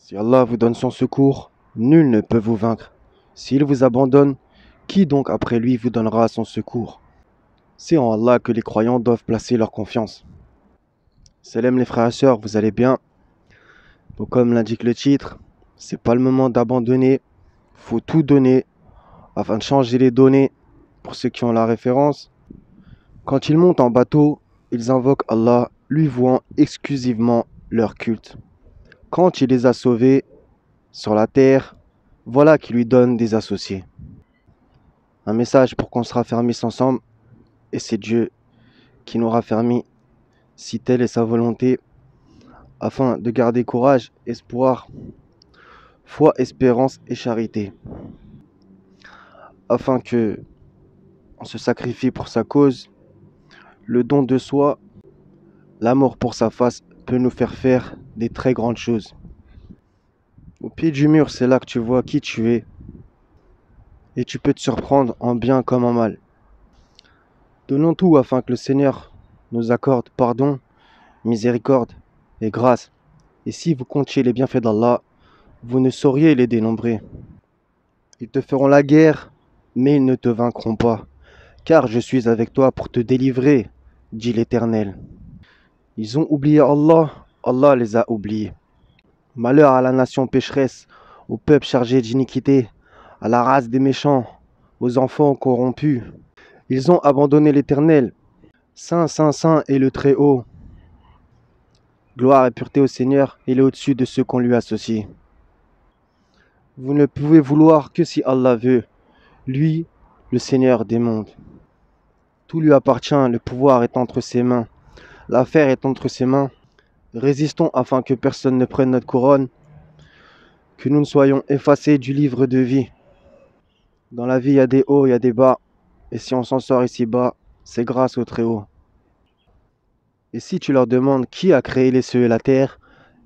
Si Allah vous donne son secours, nul ne peut vous vaincre. S'il vous abandonne, qui donc après lui vous donnera son secours? C'est en Allah que les croyants doivent placer leur confiance. Salam les frères et sœurs, vous allez bien? Bon, comme l'indique le titre, c'est pas le moment d'abandonner, faut tout donner afin de changer les données. Pour ceux qui ont la référence, quand ils montent en bateau, ils invoquent Allah, lui vouant exclusivement leur culte. Quand il les a sauvés sur la terre, voilà qu'il lui donne des associés. Un message pour qu'on se raffermisse ensemble, et c'est Dieu qui nous raffermit, si telle est sa volonté, afin de garder courage, espoir, foi, espérance et charité, afin que on se sacrifie pour sa cause. Le don de soi, l'amour pour sa face peut nous faire des très grandes choses. Au pied du mur, c'est là que tu vois qui tu es, et tu peux te surprendre en bien comme en mal. Donnons tout afin que le Seigneur nous accorde pardon, miséricorde et grâce. Et si vous comptiez les bienfaits d'Allah, vous ne sauriez les dénombrer. Ils te feront la guerre, mais ils ne te vaincront pas. Car je suis avec toi pour te délivrer, dit l'Éternel. Ils ont oublié Allah, Allah les a oubliés. Malheur à la nation pécheresse, au peuple chargé d'iniquité, à la race des méchants, aux enfants corrompus. Ils ont abandonné l'Éternel. Saint, Saint, Saint est le Très-Haut. Gloire et pureté au Seigneur, il est au-dessus de ceux qu'on lui associe. Vous ne pouvez vouloir que si Allah veut, lui, le Seigneur des mondes. Tout lui appartient, le pouvoir est entre ses mains, l'affaire est entre ses mains. Résistons afin que personne ne prenne notre couronne, que nous ne soyons effacés du livre de vie. Dans la vie, il y a des hauts, il y a des bas, et si on s'en sort ici-bas, c'est grâce au Très-Haut. Et si tu leur demandes qui a créé les cieux et la terre,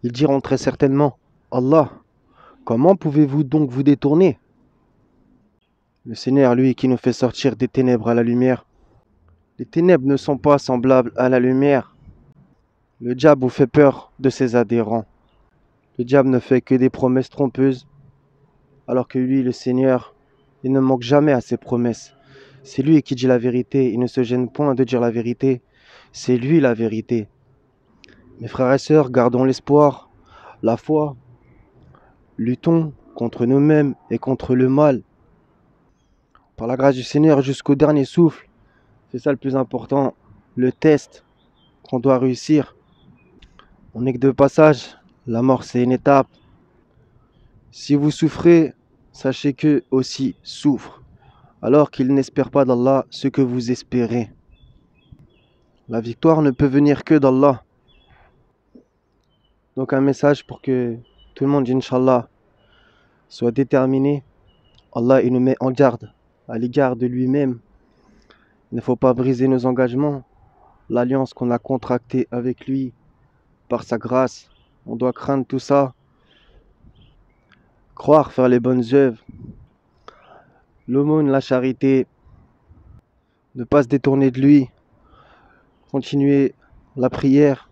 ils diront très certainement Allah. Comment pouvez-vous donc vous détourner? Le Seigneur, lui, qui nous fait sortir des ténèbres à la lumière. Les ténèbres ne sont pas semblables à la lumière. Le diable vous fait peur de ses adhérents. Le diable ne fait que des promesses trompeuses, alors que lui, le Seigneur, il ne manque jamais à ses promesses. C'est lui qui dit la vérité, il ne se gêne point de dire la vérité. C'est lui la vérité. Mes frères et sœurs, gardons l'espoir, la foi. Luttons contre nous-mêmes et contre le mal. Par la grâce du Seigneur jusqu'au dernier souffle. C'est ça le plus important, le test qu'on doit réussir. On n'est que de passage, la mort c'est une étape. Si vous souffrez, sachez qu'eux aussi souffrent, alors qu'ils n'espèrent pas d'Allah ce que vous espérez. La victoire ne peut venir que d'Allah. Donc un message pour que tout le monde, Inch'Allah, soit déterminé. Allah, il nous met en garde à l'égard de lui-même. Il ne faut pas briser nos engagements, l'alliance qu'on a contractée avec lui par sa grâce. On doit craindre tout ça, croire, faire les bonnes œuvres, l'aumône, la charité, ne pas se détourner de lui, continuer la prière.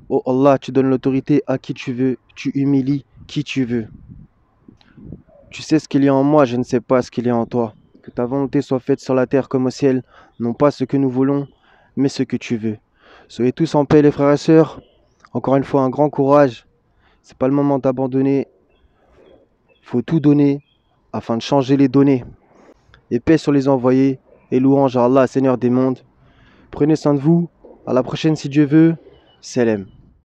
Oh Allah, tu donnes l'autorité à qui tu veux, tu humilies qui tu veux. Tu sais ce qu'il y a en moi, je ne sais pas ce qu'il y a en toi. Que ta volonté soit faite sur la terre comme au ciel, non pas ce que nous voulons, mais ce que tu veux. Soyez tous en paix les frères et sœurs. Encore une fois, un grand courage. C'est pas le moment d'abandonner. Il faut tout donner afin de changer les données. Et paix sur les envoyés et louange à Allah, Seigneur des mondes. Prenez soin de vous. À la prochaine si Dieu veut. Salam.